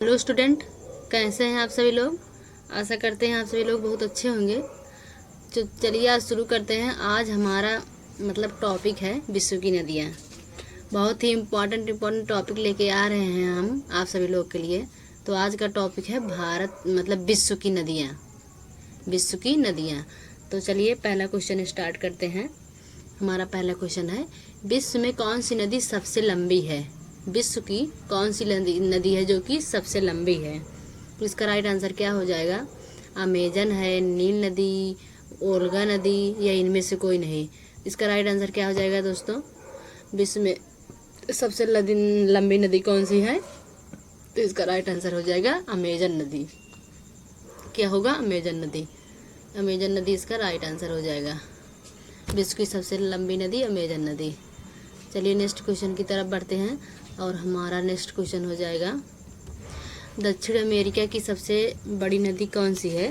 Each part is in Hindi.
हेलो स्टूडेंट, कैसे हैं आप सभी लोग। आशा करते हैं आप सभी लोग बहुत अच्छे होंगे। तो चलिए आज शुरू करते हैं। आज हमारा टॉपिक है विश्व की नदियाँ। बहुत ही इम्पोर्टेंट टॉपिक लेके आ रहे हैं हम आप सभी लोग के लिए। तो आज का टॉपिक है भारत विश्व की नदियाँ। विश्व की नदियाँ। तो चलिए पहला क्वेश्चन स्टार्ट करते हैं। हमारा पहला क्वेश्चन है, विश्व में कौन सी नदी सबसे लंबी है। विश्व की कौन सी नदी है जो कि सबसे लंबी है। तो इसका राइट आंसर क्या हो जाएगा। अमेजन है, नील नदी, ओल्गा नदी या इनमें से कोई नहीं। इसका राइट आंसर क्या हो जाएगा दोस्तों। विश्व में सबसे लंबी नदी कौन सी है। तो इसका राइट आंसर हो जाएगा अमेजन नदी। क्या होगा, अमेजन नदी। अमेजन नदी इसका राइट आंसर हो जाएगा। विश्व की सबसे लंबी नदी अमेजन नदी। चलिए नेक्स्ट क्वेश्चन की तरफ बढ़ते हैं और हमारा नेक्स्ट क्वेश्चन हो जाएगा, दक्षिण अमेरिका की सबसे बड़ी नदी कौन सी है।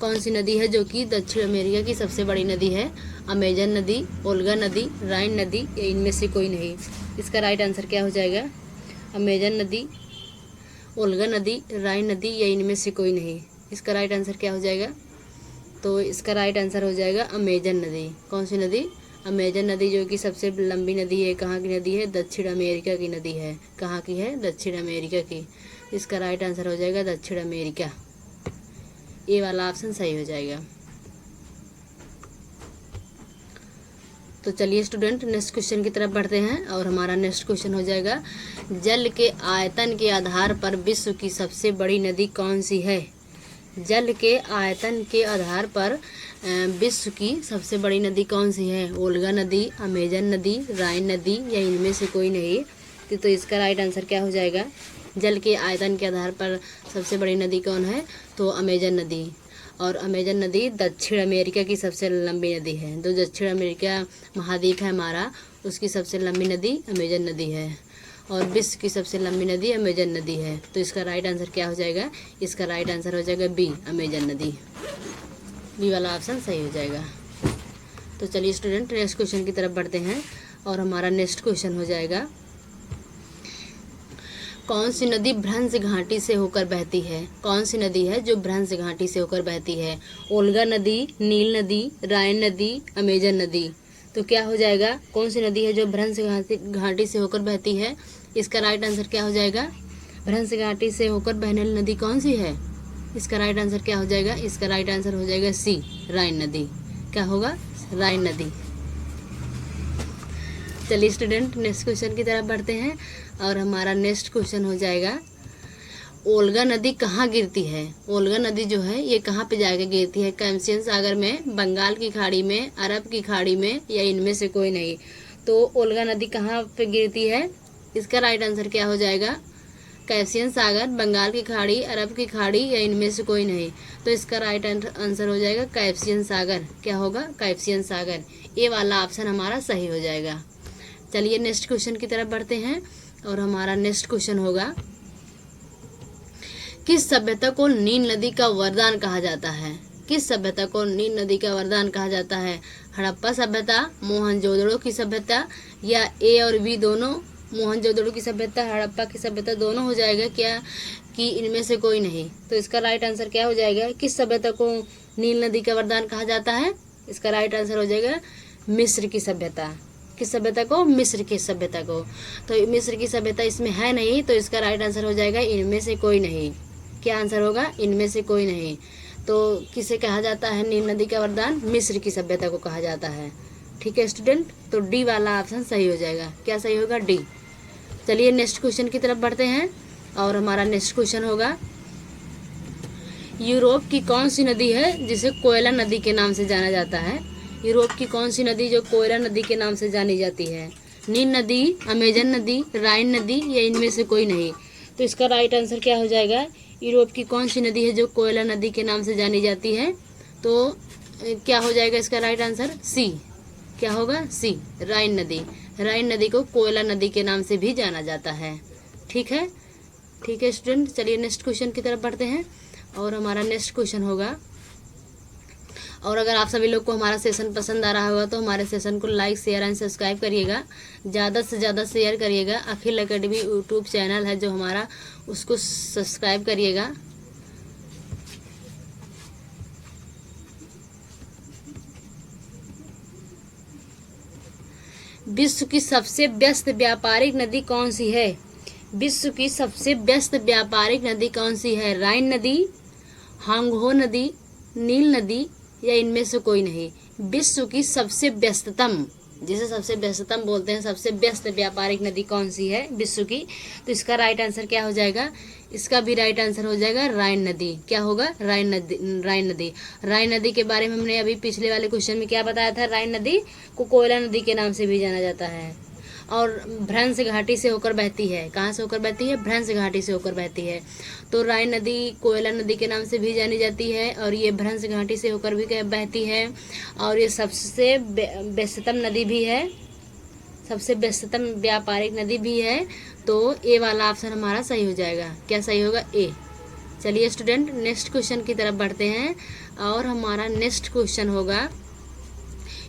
कौन सी नदी है जो कि दक्षिण अमेरिका की सबसे बड़ी नदी है। अमेजन नदी, ओल्गा नदी, राइन नदी या इनमें से कोई नहीं। इसका राइट आंसर क्या हो जाएगा। अमेजन नदी, ओल्गा नदी, राइन नदी या इनमें से कोई नहीं। इसका राइट आंसर क्या हो जाएगा। तो इसका राइट आंसर हो जाएगा अमेजन नदी। कौन सी नदी, अमेजन नदी, जो कि सबसे लंबी नदी है। कहाँ की नदी है, दक्षिण अमेरिका की नदी है। कहाँ की है, दक्षिण अमेरिका की। इसका राइट आंसर हो जाएगा दक्षिण अमेरिका। ये वाला ऑप्शन सही हो जाएगा। तो चलिए स्टूडेंट नेक्स्ट क्वेश्चन की तरफ बढ़ते हैं और हमारा नेक्स्ट क्वेश्चन हो जाएगा, जल के आयतन के आधार पर विश्व की सबसे बड़ी नदी कौन सी है। जल के आयतन के आधार पर विश्व की सबसे बड़ी नदी कौन सी है। ओल्गा नदी, अमेजन नदी, राइन नदी या इनमें से कोई नहीं। तो इसका राइट आंसर क्या हो जाएगा। जल के आयतन के आधार पर सबसे बड़ी नदी कौन है, तो अमेजन नदी। और अमेजन नदी दक्षिण अमेरिका की सबसे लंबी नदी है। जो दक्षिण अमेरिका महाद्वीप है हमारा, उसकी सबसे लंबी नदी अमेजन नदी है। और विश्व की सबसे लंबी नदी अमेजन नदी है। तो इसका राइट आंसर क्या हो जाएगा। इसका राइट आंसर हो जाएगा बी, अमेजन नदी। बी वाला ऑप्शन सही हो जाएगा। तो चलिए स्टूडेंट नेक्स्ट क्वेश्चन की तरफ बढ़ते हैं और हमारा नेक्स्ट क्वेश्चन हो जाएगा, कौन सी नदी भ्रंश घाटी से होकर बहती है। कौन सी नदी है जो भ्रंश घाटी से होकर बहती है। ओल्गा नदी, नील नदी, राइन नदी, अमेजन नदी। तो क्या हो जाएगा, कौन सी नदी है जो भ्रंश घाटी से होकर बहती है। इसका राइट आंसर क्या हो जाएगा। भ्रंश घाटी से होकर बहने वाली नदी कौन सी है। इसका राइट आंसर क्या हो जाएगा। इसका राइट आंसर हो जाएगा सी, राइन नदी। क्या होगा, राइन नदी। चलिए स्टूडेंट नेक्स्ट क्वेश्चन की तरफ बढ़ते हैं और हमारा नेक्स्ट क्वेश्चन हो जाएगा, ओल्गा नदी कहाँ गिरती है। ओल्गा नदी जो है ये कहाँ पे जाकर गिरती है। कैस्पियन सागर में, बंगाल की खाड़ी में, अरब की खाड़ी में या इनमें से कोई नहीं। तो ओल्गा नदी कहाँ पे गिरती है। इसका राइट आंसर क्या हो जाएगा। कैस्पियन सागर, बंगाल की खाड़ी, अरब की खाड़ी या इनमें से कोई नहीं। तो इसका राइट आंसर हो जाएगा कैस्पियन सागर। क्या होगा, कैस्पियन सागर। ये वाला ऑप्शन हमारा सही हो जाएगा। चलिए नेक्स्ट क्वेश्चन की तरफ बढ़ते हैं और हमारा नेक्स्ट क्वेश्चन होगा, किस सभ्यता को नील नदी का वरदान कहा जाता है। किस सभ्यता को नील नदी का वरदान कहा जाता है। हड़प्पा सभ्यता, मोहनजोदड़ो की सभ्यता या ए और बी दोनों। मोहनजोदड़ो की सभ्यता, हड़प्पा की सभ्यता दोनों हो जाएगा क्या, कि इनमें से कोई नहीं। तो इसका राइट आंसर क्या हो जाएगा। किस सभ्यता को नील नदी का वरदान कहा जाता है। इसका राइट आंसर हो जाएगा मिस्र की सभ्यता। किस सभ्यता को, मिस्र की सभ्यता को। तो मिस्र की सभ्यता इसमें है नहीं। तो इसका राइट आंसर हो जाएगा इनमें से कोई नहीं। क्या आंसर होगा, इनमें से कोई नहीं। तो किसे कहा जाता है नील नदी का वरदान, मिस्र की सभ्यता को कहा जाता है। ठीक है स्टूडेंट, तो डी वाला ऑप्शन सही हो जाएगा। क्या सही होगा, डी। चलिए नेक्स्ट क्वेश्चन की तरफ बढ़ते हैं और हमारा नेक्स्ट क्वेश्चन होगा, यूरोप की कौन सी नदी है जिसे कोयला नदी के नाम से जाना जाता है। यूरोप की कौन सी नदी जो कोयला नदी के नाम से जानी जाती है। नील नदी, अमेजन नदी, राइन नदी या इनमें से कोई नहीं। तो इसका राइट आंसर क्या हो जाएगा। यूरोप की कौन सी नदी है जो कोयला नदी के नाम से जानी जाती है। तो क्या हो जाएगा इसका राइट आंसर, सी। क्या होगा, सी, राइन नदी। राइन नदी को कोयला नदी के नाम से भी जाना जाता है। ठीक है, ठीक है स्टूडेंट। चलिए नेक्स्ट क्वेश्चन की तरफ बढ़ते हैं और हमारा नेक्स्ट क्वेश्चन होगा, और अगर आप सभी लोग को हमारा सेशन पसंद आ रहा होगा तो हमारे सेशन को लाइक शेयर एंड सब्सक्राइब करिएगा, ज़्यादा से ज़्यादा शेयर करिएगा। अखिल एकेडमी यूट्यूब चैनल है जो हमारा, उसको सब्सक्राइब करिएगा। विश्व की सबसे व्यस्त व्यापारिक नदी कौन सी है? विश्व की सबसे व्यस्त व्यापारिक नदी कौन सी है? राइन नदी, हांगहो नदी, नील नदी या इनमें से कोई नहीं? विश्व की सबसे व्यस्ततम, जिसे सबसे व्यस्ततम बोलते हैं, सबसे व्यस्त व्यापारिक नदी कौन सी है विश्व की? तो इसका राइट आंसर क्या हो जाएगा? इसका भी राइट आंसर हो जाएगा राइन नदी। क्या होगा? राइन नदी। राइन नदी, राइन नदी के बारे में हमने अभी पिछले वाले क्वेश्चन में क्या बताया था? राइन नदी को कोयला नदी के नाम से भी जाना जाता है और भ्रंश घाटी से होकर बहती है। कहाँ से होकर बहती है? भ्रंश घाटी से होकर बहती है। तो राइन नदी कोयला नदी के नाम से भी जानी जाती है और ये भ्रंश घाटी से होकर भी बहती है और ये सबसे व्यस्ततम नदी भी है, सबसे व्यस्ततम व्यापारिक नदी भी है। तो ए वाला ऑप्शन हमारा सही हो जाएगा। क्या सही होगा? ए। चलिए स्टूडेंट, नेक्स्ट क्वेश्चन की तरफ बढ़ते हैं और हमारा नेक्स्ट क्वेश्चन होगा,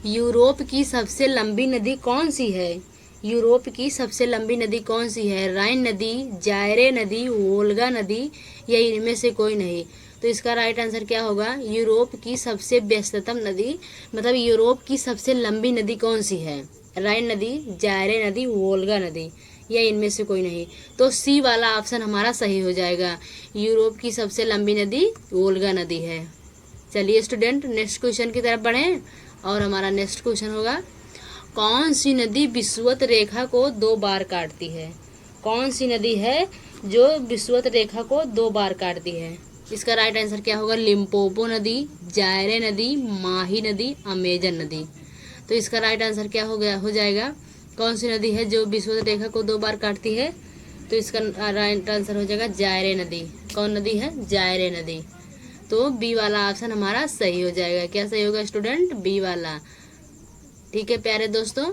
यूरोप की सबसे लंबी नदी कौन सी है? यूरोप की सबसे लंबी नदी कौन सी है? राइन नदी, जायरे नदी, वोल्गा नदी या इनमें से कोई नहीं? तो इसका राइट आंसर क्या होगा? यूरोप की सबसे व्यस्ततम नदी, मतलब यूरोप की सबसे लंबी नदी कौन सी है? राइन नदी, जायरे नदी, वोल्गा नदी या इनमें से कोई नहीं? तो सी वाला ऑप्शन हमारा सही हो जाएगा। यूरोप की सबसे लंबी नदी वोल्गा नदी है। चलिए स्टूडेंट, नेक्स्ट क्वेश्चन की तरफ बढ़ें और हमारा नेक्स्ट क्वेश्चन होगा, कौन सी नदी विषुवत रेखा को 2 बार काटती है? कौन सी नदी है जो विषुवत रेखा को 2 बार काटती है? इसका राइट आंसर क्या होगा? लिम्पोपो नदी, जायरे नदी, माही नदी, अमेजन नदी। तो इसका राइट आंसर क्या हो जाएगा? कौन सी नदी है जो विषुवत रेखा को 2 बार काटती है? तो इसका राइट आंसर हो जाएगा जायरे नदी। कौन नदी है? जायरे नदी। तो बी वाला ऑप्शन हमारा सही हो जाएगा। क्या सही होगा स्टूडेंट? बी वाला। ठीक है प्यारे दोस्तों,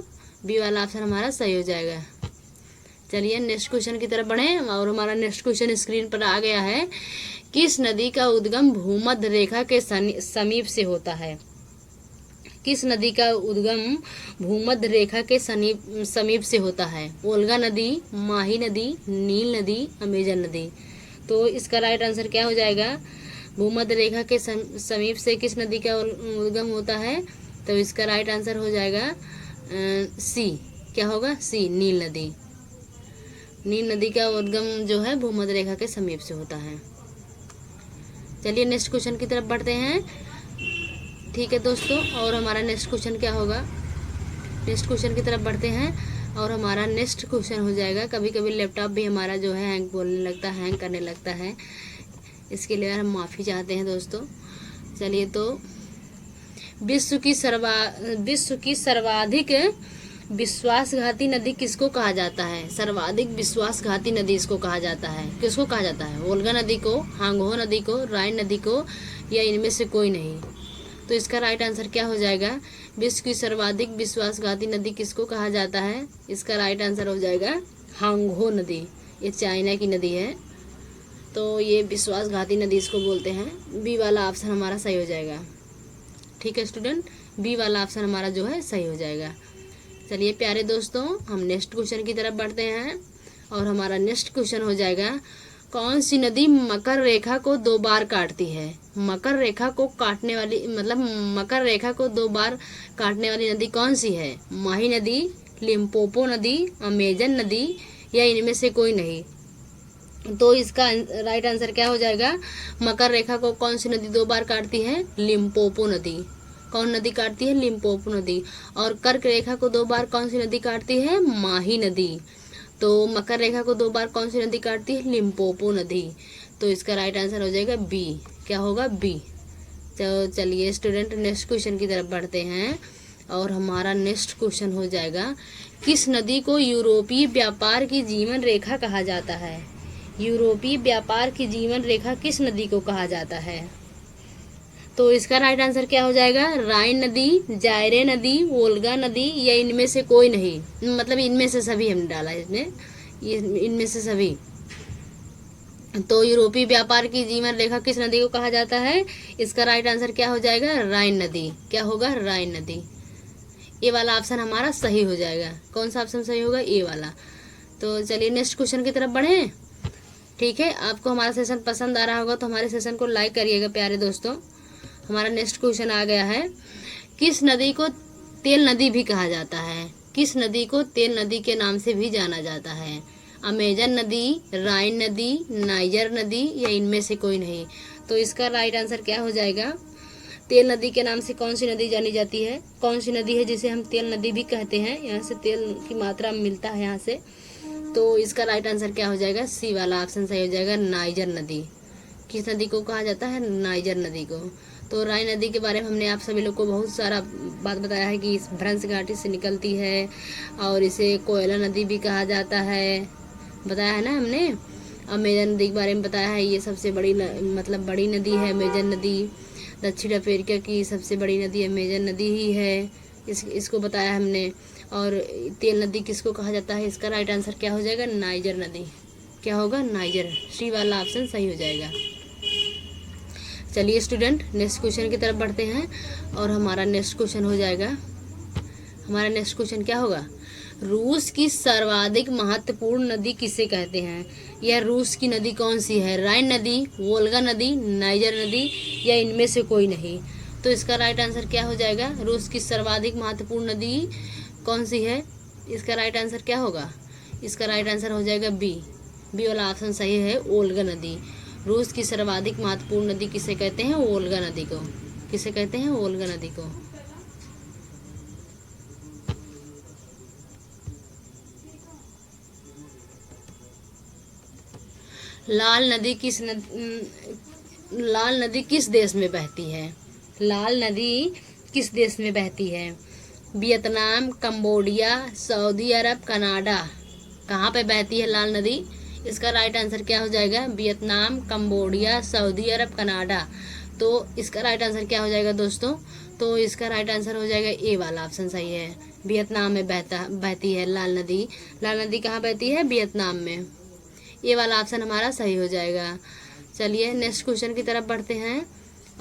बी वाला ऑप्शन हमारा सही हो जाएगा। चलिए नेक्स्ट क्वेश्चन की तरफ बढ़ें और हमारा नेक्स्ट क्वेश्चन स्क्रीन पर आ गया है, किस नदी का उद्गम भूमध्य रेखा के समीप से होता है? किस नदी का उद्गम भूमध्य रेखा के समीप से होता है? वोल्गा नदी, माही नदी, नील नदी, अमेजन नदी। तो इसका राइट आंसर क्या हो जाएगा? भूमध्य रेखा के समीप से किस नदी का उद्गम होता है? तो इसका राइट आंसर हो जाएगा सी। क्या होगा? सी, नील नदी। नील नदी का उद्गम जो है भूमध्य रेखा के समीप से होता है। चलिए नेक्स्ट क्वेश्चन की तरफ बढ़ते हैं। ठीक है दोस्तों, और हमारा नेक्स्ट क्वेश्चन क्या होगा? नेक्स्ट क्वेश्चन की तरफ बढ़ते हैं और हमारा नेक्स्ट क्वेश्चन हो जाएगा, कभी कभी लैपटॉप भी हमारा जो है हैंग बोलने लगता है, हैंग करने लगता है, इसके लिए हम माफ़ी चाहते हैं दोस्तों। चलिए, तो विश्व की सर्वाधिक विश्वासघाती नदी किसको कहा जाता है? सर्वाधिक विश्वासघाती नदी इसको कहा जाता है। किसको कहा जाता है? वोल्गा नदी को, हांगहो नदी को, राइन नदी को या इनमें से कोई नहीं? तो इसका राइट आंसर क्या हो जाएगा? विश्व की सर्वाधिक विश्वासघाती नदी किसको कहा जाता है? इसका राइट आंसर हो जाएगा हांगहो नदी। ये चाइना की नदी है, तो ये विश्वासघाती नदी इसको बोलते हैं। बी वाला ऑप्शन हमारा सही हो जाएगा। ठीक है स्टूडेंट, बी वाला ऑप्शन हमारा जो है सही हो जाएगा। चलिए प्यारे दोस्तों, हम नेक्स्ट क्वेश्चन की तरफ बढ़ते हैं और हमारा नेक्स्ट क्वेश्चन हो जाएगा, कौन सी नदी मकर रेखा को 2 बार काटती है? मकर रेखा को काटने वाली, मतलब मकर रेखा को 2 बार काटने वाली नदी कौन सी है? माही नदी, लिम्पोपो नदी, अमेजन नदी या इनमें से कोई नहीं? तो इसका राइट आंसर क्या हो जाएगा? मकर रेखा को कौन सी नदी 2 बार काटती है? लिम्पोपो नदी। कौन नदी काटती है? लिम्पोपो नदी। और कर्क रेखा को 2 बार कौन सी नदी काटती है? माही नदी। तो मकर रेखा को 2 बार कौन सी नदी काटती है? लिम्पोपो नदी। तो इसका राइट आंसर हो जाएगा बी। क्या होगा? बी। तो चलिए स्टूडेंट, नेक्स्ट क्वेश्चन की तरफ बढ़ते हैं और हमारा नेक्स्ट क्वेश्चन हो जाएगा, किस नदी को यूरोपीय व्यापार की जीवन रेखा कहा जाता है? यूरोपीय व्यापार की जीवन रेखा किस नदी को कहा जाता है? तो इसका राइट आंसर क्या हो जाएगा? राइन नदी, जायरे नदी, वोल्गा नदी या इनमें से कोई नहीं? मतलब इनमें से सभी हमने डाला इसमें, ये इनमें से सभी। तो यूरोपीय व्यापार की जीवन रेखा किस नदी को कहा जाता है? इसका राइट आंसर क्या हो जाएगा? राइन नदी। क्या होगा? राइन नदी। ए वाला ऑप्शन हमारा सही हो जाएगा। कौन सा ऑप्शन सही होगा? ए वाला। तो चलिए नेक्स्ट क्वेश्चन की तरफ बढ़ें। ठीक है, आपको हमारा सेशन पसंद आ रहा होगा तो हमारे सेशन को लाइक करिएगा प्यारे दोस्तों। हमारा नेक्स्ट क्वेश्चन आ गया है, किस नदी को तेल नदी भी कहा जाता है? किस नदी को तेल नदी के नाम से भी जाना जाता है? अमेजन नदी, राइन नदी, नाइजर नदी या इनमें से कोई नहीं? तो इसका राइट आंसर क्या हो जाएगा? तेल नदी के नाम से कौन सी नदी जानी जाती है? कौन सी नदी है जिसे हम तेल नदी भी कहते हैं? यहाँ से तेल की मात्रा मिलता है यहाँ से। तो इसका राइट आंसर क्या हो जाएगा? सी वाला ऑप्शन सही हो जाएगा, नाइजर नदी। किस नदी को कहा जाता है? नाइजर नदी को। तो राइन नदी के बारे में हमने आप सभी लोग को बहुत सारा बात बताया है कि इस भ्रंश घाटी से निकलती है और इसे कोयला नदी भी कहा जाता है, बताया है ना हमने। अमेजन नदी के बारे में बताया है, ये सबसे बड़ी मतलब बड़ी नदी है अमेजन नदी। दक्षिण अफ्रीका की सबसे बड़ी नदी अमेजन नदी ही है, इसको बताया हमने। और तेल नदी किसको कहा जाता है? इसका राइट आंसर क्या हो जाएगा? नाइजर नदी। क्या होगा? नाइजर। सी वाला ऑप्शन सही हो जाएगा। चलिए स्टूडेंट नेक्स्ट क्वेश्चन की तरफ बढ़ते हैं और हमारा नेक्स्ट क्वेश्चन हो जाएगा, हमारा नेक्स्ट क्वेश्चन क्या होगा? रूस की सर्वाधिक महत्वपूर्ण नदी किसे कहते हैं? यह रूस की नदी कौन सी है? राइन नदी, वोल्गा नदी, नाइजर नदी या इनमें से कोई नहीं? तो इसका राइट आंसर क्या हो जाएगा? रूस की सर्वाधिक महत्वपूर्ण नदी कौन सी है? इसका राइट आंसर क्या होगा? इसका राइट आंसर हो जाएगा बी। बी वाला ऑप्शन सही है, वोल्गा नदी। रूस की सर्वाधिक महत्वपूर्ण नदी किसे कहते हैं? वोल्गा नदी को। किसे कहते हैं? वोल्गा नदी को। लाल नदी किस देश में बहती है? लाल नदी किस देश में बहती है? वियतनाम, कंबोडिया, सऊदी अरब, कनाडा। कहाँ पे बहती है लाल नदी? इसका राइट आंसर क्या हो जाएगा? वियतनाम, कंबोडिया, सऊदी अरब, कनाडा। तो इसका राइट आंसर क्या हो जाएगा दोस्तों? तो इसका राइट आंसर हो जाएगा ए वाला ऑप्शन सही है, वियतनाम में बहती है लाल नदी। लाल नदी कहाँ बहती है? वियतनाम में। ये वाला ऑप्शन हमारा सही हो जाएगा। चलिए नेक्स्ट क्वेश्चन की तरफ बढ़ते हैं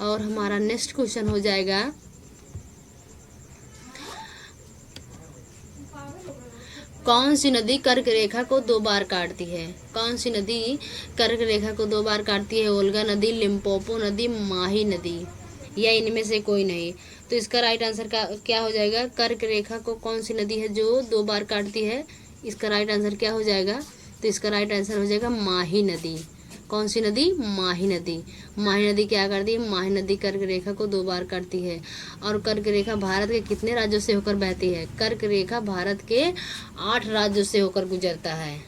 और हमारा नेक्स्ट क्वेश्चन हो जाएगा, कौन सी नदी कर्क रेखा को 2 बार काटती है? कौन सी नदी कर्क रेखा को 2 बार काटती है? ओल्गा नदी, लिम्पोपो नदी, माही नदी या इनमें से कोई नहीं? तो इसका राइट आंसर क्या हो जाएगा? कर्क रेखा को कौन सी नदी है जो 2 बार काटती है? इसका राइट आंसर क्या हो जाएगा? तो इसका राइट आंसर हो जाएगा माही नदी। कौन सी नदी? माही नदी। माही नदी क्या करती है? माही नदी कर्क रेखा को 2 बार काटती है। और कर्क रेखा भारत के कितने राज्यों से होकर बहती है? कर्क रेखा भारत के 8 राज्यों से होकर गुजरता है।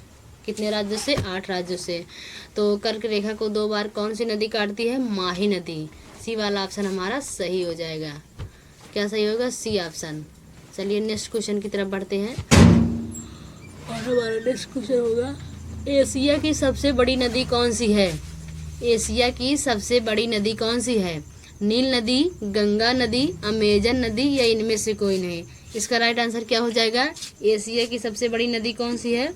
कितने राज्यों से? 8 राज्यों से। तो कर्क रेखा को 2 बार कौन सी नदी काटती है? माही नदी। सी वाला ऑप्शन हमारा सही हो जाएगा। क्या सही होगा? C option. चलिए नेक्स्ट क्वेश्चन की तरफ बढ़ते हैं और हमारा नेक्स्ट क्वेश्चन होगा, एशिया की सबसे बड़ी नदी कौन सी है? एशिया की सबसे बड़ी नदी कौन सी है? नील नदी, गंगा नदी, अमेजन नदी या इनमें से कोई नहीं? इसका राइट आंसर क्या हो जाएगा? एशिया की सबसे बड़ी नदी कौन सी है?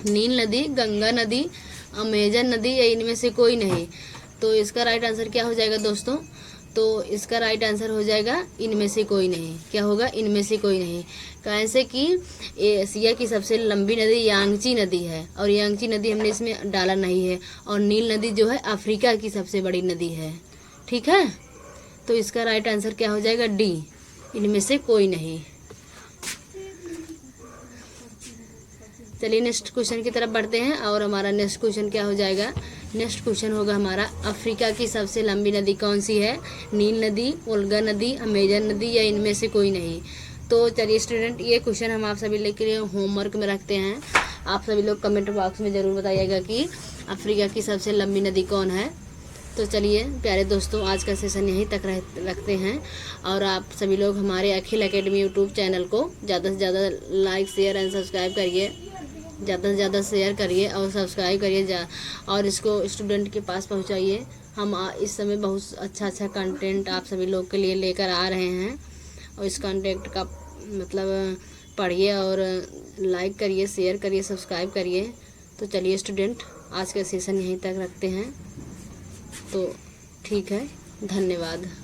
नील नदी, गंगा नदी, अमेजन नदी या इनमें से कोई नहीं? तो इसका राइट आंसर क्या हो जाएगा दोस्तों? तो इसका राइट आंसर हो जाएगा इनमें से कोई नहीं। क्या होगा? इनमें से कोई नहीं। कैसे कि एशिया की सबसे लंबी नदी यांगची नदी है और यांगची नदी हमने इसमें डाला नहीं है। और नील नदी जो है अफ्रीका की सबसे बड़ी नदी है। ठीक है, तो इसका राइट आंसर क्या हो जाएगा? डी, इनमें से कोई नहीं। चलिए नेक्स्ट क्वेश्चन की तरफ बढ़ते हैं और हमारा नेक्स्ट क्वेश्चन क्या हो जाएगा? नेक्स्ट क्वेश्चन होगा हमारा, अफ्रीका की सबसे लंबी नदी कौन सी है? नील नदी, ओल्गा नदी, अमेजन नदी या इनमें से कोई नहीं? तो चलिए स्टूडेंट ये क्वेश्चन हम आप सभी लोग के लिए होमवर्क में रखते हैं। आप सभी लोग कमेंट बॉक्स में ज़रूर बताइएगा कि अफ्रीका की सबसे लंबी नदी कौन है। तो चलिए प्यारे दोस्तों आज का सेशन यहीं तक रखते हैं और आप सभी लोग हमारे अखिल एकेडमी यूट्यूब चैनल को ज़्यादा से ज़्यादा लाइक शेयर एंड सब्सक्राइब करिए, ज़्यादा से ज़्यादा शेयर करिए और सब्सक्राइब करिए और इसको स्टूडेंट के पास पहुंचाइए। हम इस समय बहुत अच्छा कंटेंट आप सभी लोग के लिए लेकर आ रहे हैं और इस कंटेंट का मतलब पढ़िए और लाइक करिए, शेयर करिए, सब्सक्राइब करिए। तो चलिए स्टूडेंट आज का सेशन यहीं तक रखते हैं। तो ठीक है, धन्यवाद।